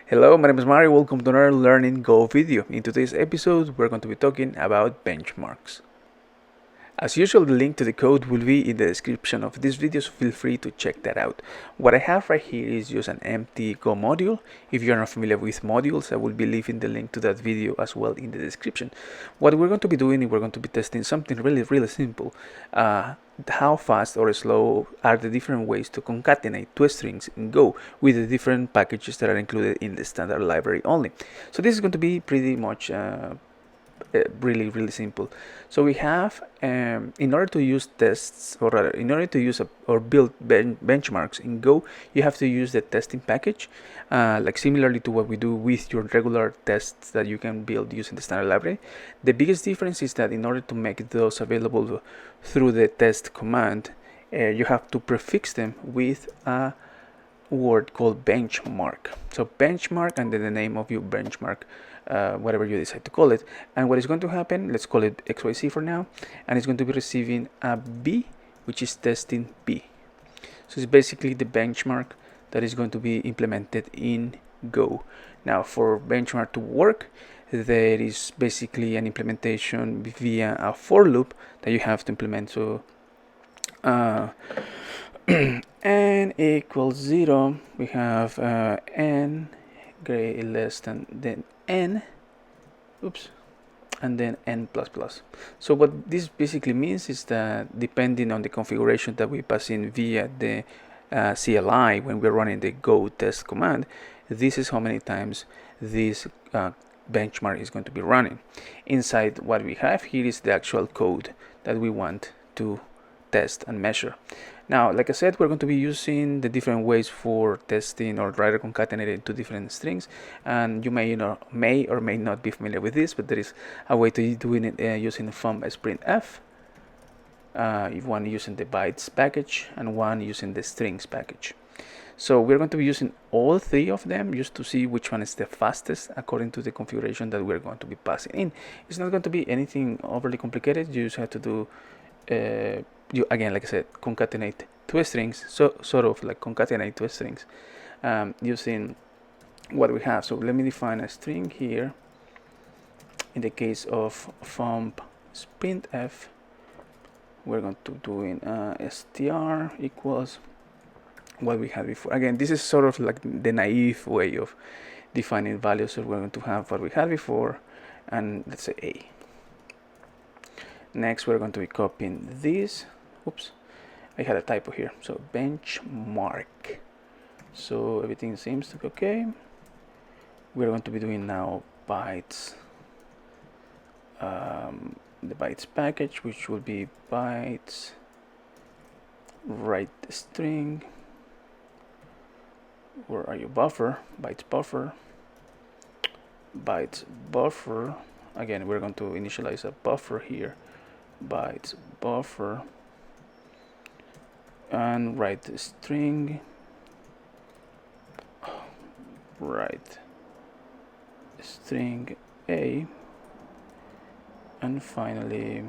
Hello, my name is Mario. Welcome to another Learning Go video. In today's episode, we're going to be talking about benchmarks. As usual, the link to the code will be in the description of this video, so feel free to check that out. What I have right here is just an empty Go module. If you're not familiar with modules, I will be leaving the link to that video as well in the description. What we're going to be doing is we're going to be testing something really simple. How fast or slow are the different ways to concatenate two strings in Go with the different packages that are included in the standard library only. So this is going to be pretty much really simple. So we have in order to use tests, or rather in order to use or build benchmarks in Go, you have to use the testing package, like similarly to what we do with your regular tests that you can build using the standard library. The biggest difference is that in order to make those available through the test command, you have to prefix them with a word called benchmark. So benchmark and then the name of your benchmark, whatever you decide to call it. And what is going to happen, let's call it XYZ for now, and it's going to be receiving a B, which is testing.B. So it's basically the benchmark that is going to be implemented in Go. Now for benchmark to work, there is basically an implementation via a for loop that you have to implement. So n equals 0, we have n greater less than n, and then n plus plus. So what this basically means is that depending on the configuration that we pass in via the CLI when we're running the go test command, this is how many times this benchmark is going to be running. Inside what we have here is the actual code that we want to test and measure. Now, like I said, we're going to be using the different ways for testing or rather concatenating two different strings, and you may or may not be familiar with this, but there is a way to do it using printf, if one using the bytes package and one using the strings package. So we're going to be using all three of them just to see which one is the fastest according to the configuration that we're going to be passing in. It's not going to be anything overly complicated. You just have to do again, like I said, concatenate two strings, so sort of like concatenate two strings using what we have. So let me define a string here. In the case of printf, we're going to do in str equals what we had before. Again, this is sort of like the naive way of defining values. So we're going to have what we had before, and let's say a. Next, we're going to be copying this. Oops, I had a typo here. So benchmark. So everything seems to be okay. We're going to be doing now bytes. The bytes package, which will be bytes write string. Where are you? Buffer, bytes buffer, bytes buffer. Again, we're going to initialize a buffer here. Bytes buffer and write string, write string a, and finally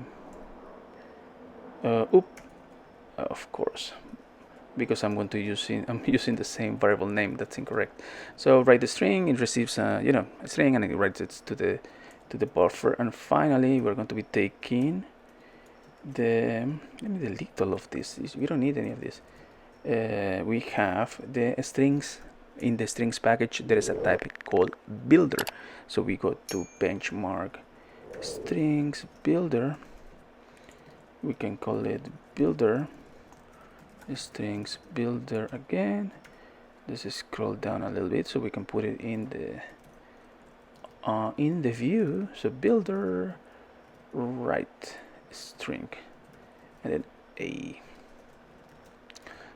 of course, because I'm using the same variable name, that's incorrect. So write the string, it receives a string, and it writes it to the buffer. And finally we're going to be taking let me delete all of this. We don't need any of this. We have the strings. In the strings package there is a type called builder, so we go to benchmark strings builder. We can call it builder strings builder again. Let's scroll down a little bit so we can put it in the view. So builder write string and then a.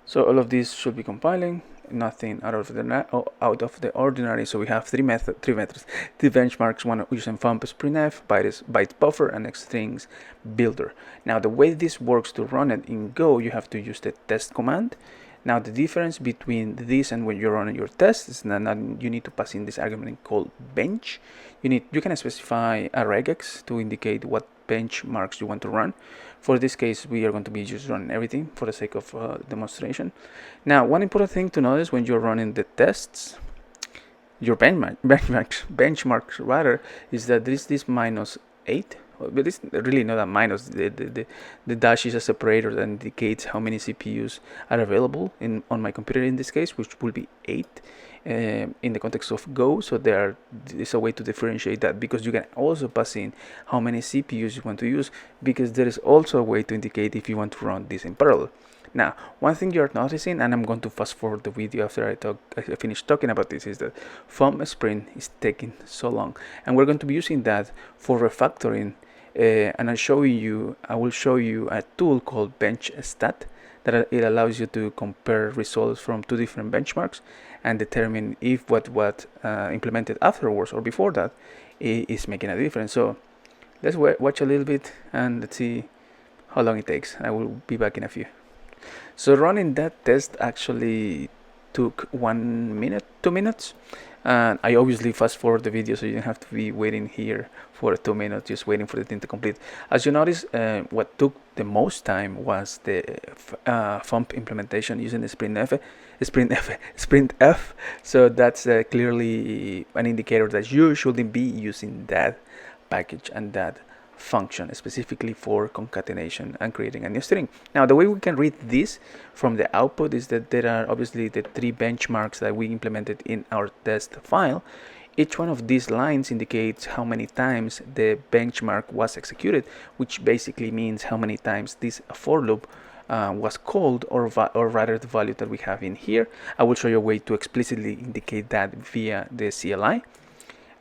So all of these should be compiling, nothing out of the ordinary. So we have three methods, the benchmarks, one using printf, bytes buffer, and strings builder. Now the way this works to run it in Go, you have to use the test command. Now the difference between this and when you're running your tests is that you need to pass in this argument called bench. You can specify a regex to indicate what benchmarks you want to run. For this case, we are going to be just running everything for the sake of demonstration. Now, one important thing to notice when you're running the tests your benchmarks rather, is that there is this -8, but it's really not a minus. The dash is a separator that indicates how many CPUs are available on my computer in this case, which will be 8 in the context of Go. So there is a way to differentiate that, because you can also pass in how many CPUs you want to use, because there is also a way to indicate if you want to run this in parallel. Now, one thing you're noticing, and I'm going to fast forward the video after I finish talking about this, is that thumb sprint is taking so long, and we're going to be using that for refactoring. And I will show you a tool called benchstat that it allows you to compare results from 2 different benchmarks and determine if what implemented afterwards or before that is making a difference. So let's watch a little bit and let's see how long it takes. I will be back in a few. So running that test actually took 1 minute, 2 minutes. And I obviously fast forward the video, so you don't have to be waiting here for 2 minutes, just waiting for the thing to complete. As you notice, what took the most time was the FUMP implementation using the sprintf. So that's clearly an indicator that you shouldn't be using that package and that function specifically for concatenation and creating a new string. Now, the way we can read this from the output is that there are obviously the 3 benchmarks that we implemented in our test file. Each one of these lines indicates how many times the benchmark was executed, which basically means how many times this for loop was called, or rather the value that we have in here. I will show you a way to explicitly indicate that via the CLI.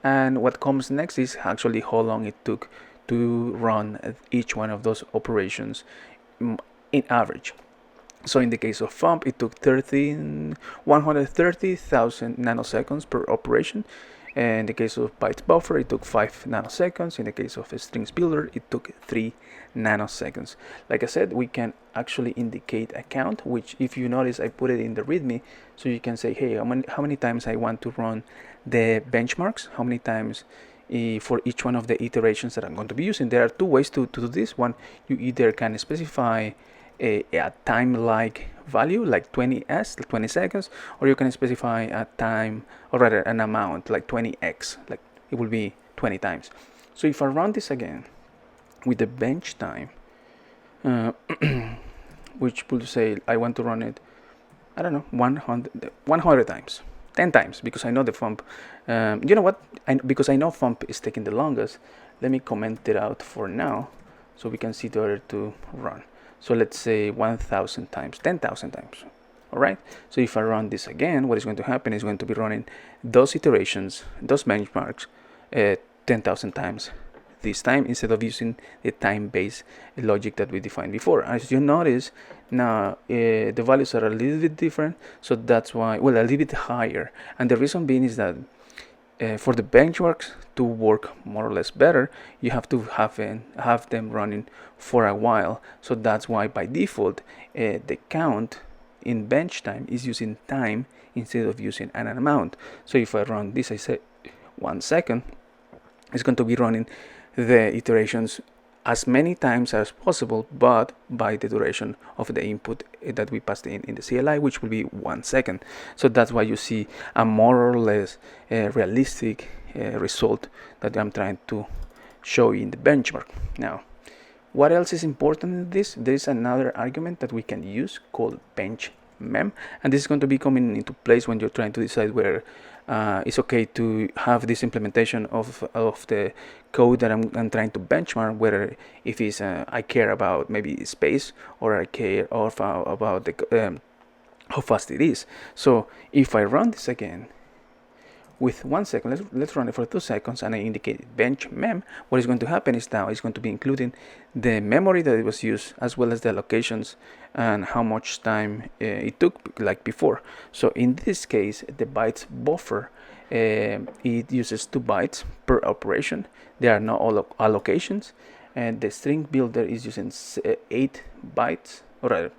And what comes next is actually how long it took to run each one of those operations in average. So in the case of FUMP, it took 130,000 nanoseconds per operation. In the case of bytes buffer, it took 5 nanoseconds. In the case of a strings builder, it took 3 nanoseconds. Like I said, we can actually indicate a count, which if you notice, I put it in the README, so you can say, hey, how many times I want to run the benchmarks, how many times for each one of the iterations that I'm going to be using. There are 2 ways to do this. One, you either can specify a time-like value like 20 seconds, or you can specify a time, or rather an amount like 20x, like it will be 20 times. So if I run this again with the bench time, which will say I want to run it, I don't know, 100 times, 10 times, because I know the FUMP, you know what, because I know FUMP is taking the longest, let me comment it out for now so we can see the other 2 run. So let's say 1,000 times, 10,000 times. All right. So if I run this again, what is going to happen is going to be running those iterations, those benchmarks, 10,000 times this time, instead of using the time-based logic that we defined before. As you notice, now the values are a little bit different. So that's why, well, a little bit higher. And the reason being is that for the benchmarks to work more or less better, you have to have them running for a while. So that's why by default the count in bench time is using time instead of using an amount. So if I run this, I say 1 second, it's going to be running the iterations as many times as possible, but by the duration of the input that we passed in the CLI, which will be 1 second. So that's why you see a more or less realistic result that I'm trying to show in the benchmark. Now, what else is important in this? There is another argument that we can use called benchmem, and this is going to be coming into place when you're trying to decide whether it's okay to have this implementation of the code that I'm trying to benchmark, whether if it's I care about maybe space, or I care about the how fast it is. So if I run this again with 1 second, let's run it for 2 seconds, and I indicate benchmem, what is going to happen is now it's going to be including the memory that it was used, as well as the allocations and how much time it took, like before. So in this case, the bytes buffer, it uses 2 bytes per operation. There are no allocations, and the string builder is using 8 bytes, or rather,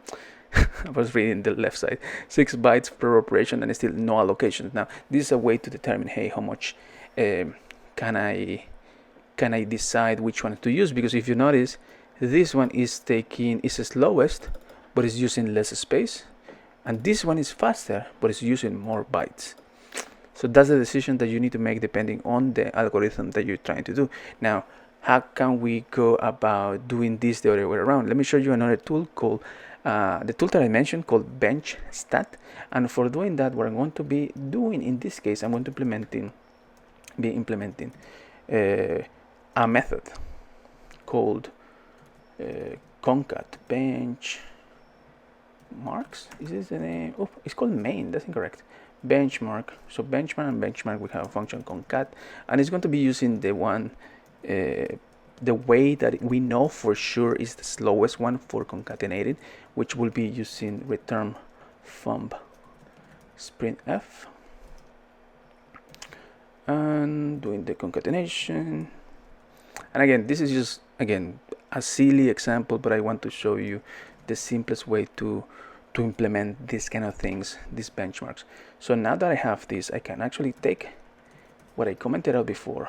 I was reading the left side, 6 bytes per operation, and still no allocations. Now, this is a way to determine, hey, how much can I decide which one to use? Because if you notice, this one is slowest, but it's using less space, and this one is faster, but it's using more bytes. So that's the decision that you need to make depending on the algorithm that you're trying to do. Now, how can we go about doing this the other way around? Let me show you another tool called the tool that I mentioned called benchstat. And for doing that, what I'm going to be doing in this case, I'm going to be implementing a method called concat benchmarks. Is this the name? Oh, it's called main. That's incorrect. Benchmark. So benchmark and benchmark, we have a function concat, and it's going to be using the one, the way that we know for sure is the slowest one for concatenating, which will be using return thumb sprintf and doing the concatenation. And again, this is just a silly example, but I want to show you the simplest way to implement these kind of things, these benchmarks. So now that I have this, I can actually take what I commented out before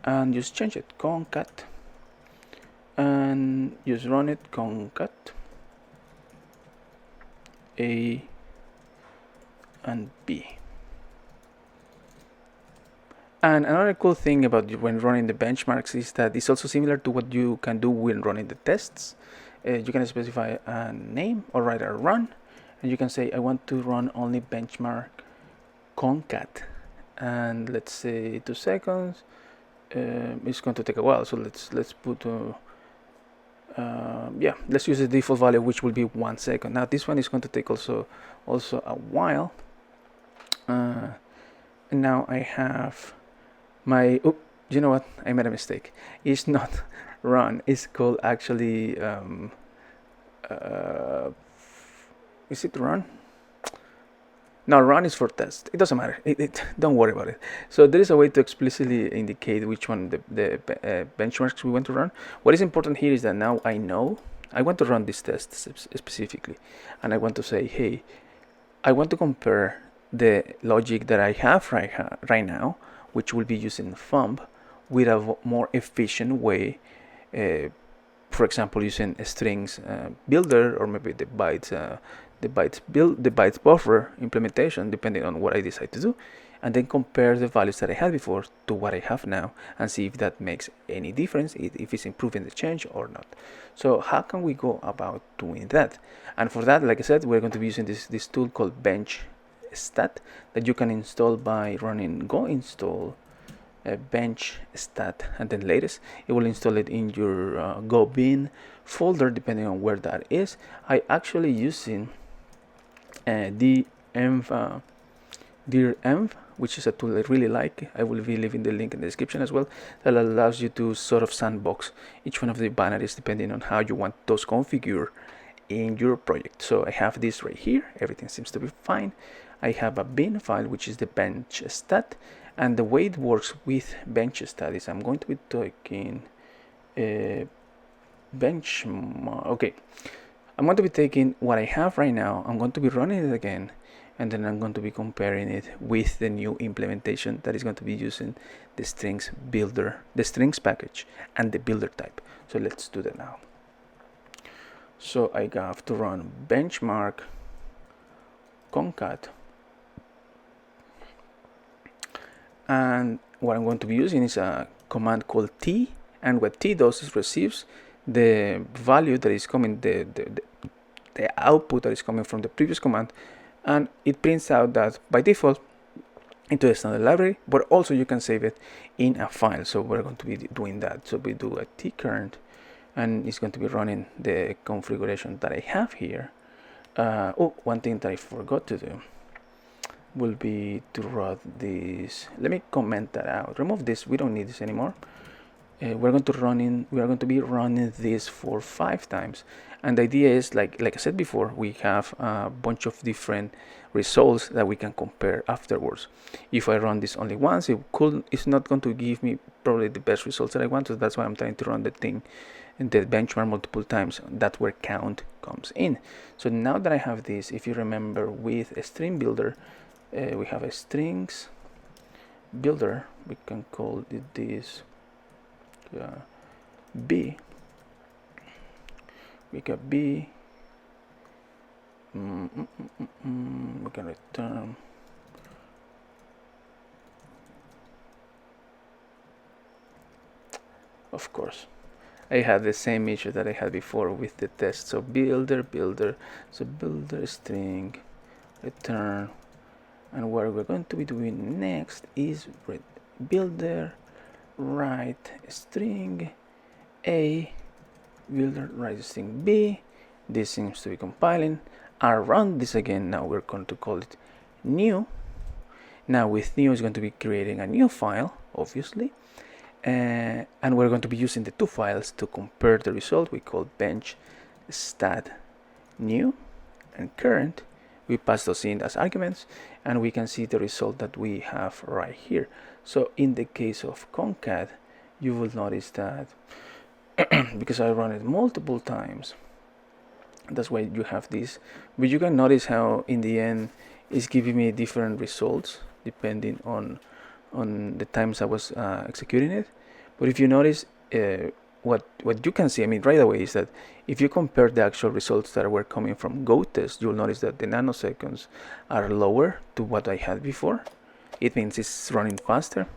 and just change it, concat, and just run it, concat A and B. And another cool thing about when running the benchmarks is that it's also similar to what you can do when running the tests. You can specify a name or write a run, and you can say I want to run only benchmarkConcat, and let's say 2 seconds. It's going to take a while, so let's put yeah, let's use the default value, which will be 1 second. Now this one is going to take also a while. And now I have my, oh, you know what, I made a mistake. It's not run, it's called actually is it run? No, run is for test. It doesn't matter. Don't worry about it. So there is a way to explicitly indicate which one the benchmarks we want to run. What is important here is that now I know I want to run this test specifically, and I want to say, hey, I want to compare the logic that I have right now, which will be using thumb, with a more efficient way. For example, using a strings builder, or maybe the bytes buffer implementation, depending on what I decide to do, and then compare the values that I had before to what I have now, and see if that makes any difference, if it's improving the change or not. So how can we go about doing that? And for that, like I said, we're going to be using this tool called benchstat that you can install by running go install benchstat and then latest. It will install it in your go bin folder, depending on where that is. I actually using direnv, which is a tool I really like. I will be leaving the link in the description as well, that allows you to sort of sandbox each one of the binaries depending on how you want those configured in your project. So I have this right here. Everything seems to be fine. I have a bin file, which is the benchstat, and the way it works with benchstat is I'm going to be taking benchmark. Okay, I'm going to be taking what I have right now, I'm going to be running it again, and then I'm going to be comparing it with the new implementation that is going to be using the strings builder, the strings package, and the builder type. So let's do that now. So I have to run benchmarkConcat, and what I'm going to be using is a command called t, and what t does is receives the value that is coming, the output that is coming from the previous command, and it prints out that by default into the standard library, but also you can save it in a file. So we're going to be doing that. So we do a tcurrent, and it's going to be running the configuration that I have here. Oh, one thing that I forgot to do will be to run this. Let me comment that out. Remove this. We don't need this anymore. We're going to be running this for 5 times, and the idea is, like I said before, we have a bunch of different results that we can compare afterwards. If I run this only once, it's not going to give me probably the best results that I want. So that's why I'm trying to run the thing and the benchmark multiple times. That's where count comes in. So now that I have this, if you remember, with a string builder, we have a strings builder. We can call it this B. We got B. We can return of course. I had the same issue that I had before with the test. So builder, so builder string return, and what we're going to be doing next is builder write string A, builder write string B. This seems to be compiling. I'll run this again. Now we're going to call it new. Now with new is going to be creating a new file, obviously. And we're going to be using the two files to compare the result. We call benchstat new and current. We pass those in as arguments, and we can see the result that we have right here. So in the case of concat, you will notice that because I run it multiple times, that's why you have this. But you can notice how in the end it's giving me different results depending on the times I was executing it. But if you notice, what you can see, I mean, right away, is that if you compare the actual results that were coming from GoTest, you'll notice that the nanoseconds are lower to what I had before. It means it's running faster.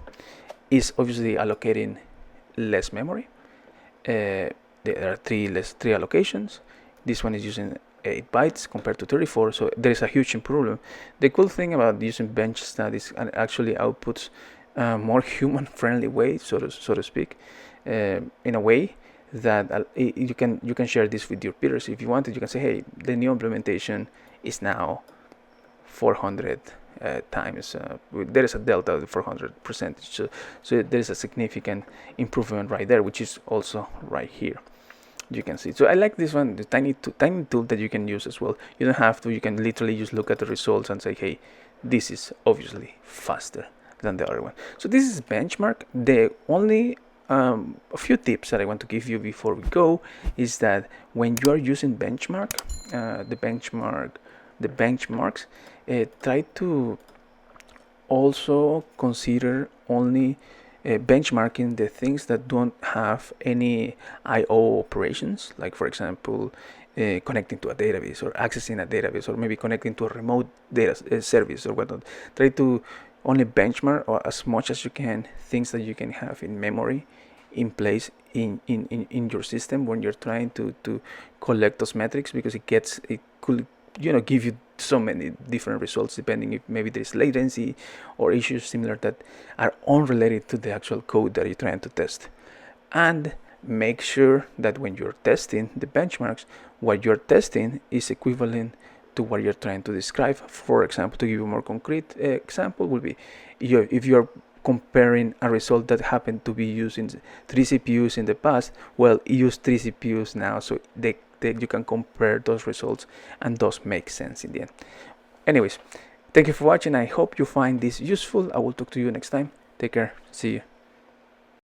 It's obviously allocating less memory. There are three allocations. This one is using 8 bytes compared to 34, so there is a huge improvement. The cool thing about using benchstat is it actually outputs more human-friendly way, so to speak, in a way that you can share this with your peers. If you wanted, you can say, hey, the new implementation is now 400 times. There is a delta of 400%, so there is a significant improvement right there, which is also right here. You can see. So I like this one, the tiny tool that you can use as well. You don't have to. You can literally just look at the results and say, hey, this is obviously faster than the other one. So this is benchmark. The only a few tips that I want to give you before we go is that when you are using benchmark, the benchmarks, try to also consider only benchmarking the things that don't have any I/O operations, like for example connecting to a database or accessing a database, or maybe connecting to a remote data service or whatnot. Try to only benchmark, or as much as you can, things that you can have in memory in place in your system when you're trying to collect those metrics, because it could give you so many different results depending if maybe there's latency or issues similar that are unrelated to the actual code that you're trying to test. And make sure that when you're testing the benchmarks, what you're testing is equivalent to what you're trying to describe. For example, to give you a more concrete example, would be if you're comparing a result that happened to be using 3 CPUs in the past, well, use 3 CPUs now, so you can compare those results, and those make sense in the end. Anyways, thank you for watching. I hope you find this useful. I will talk to you next time. Take care. See you.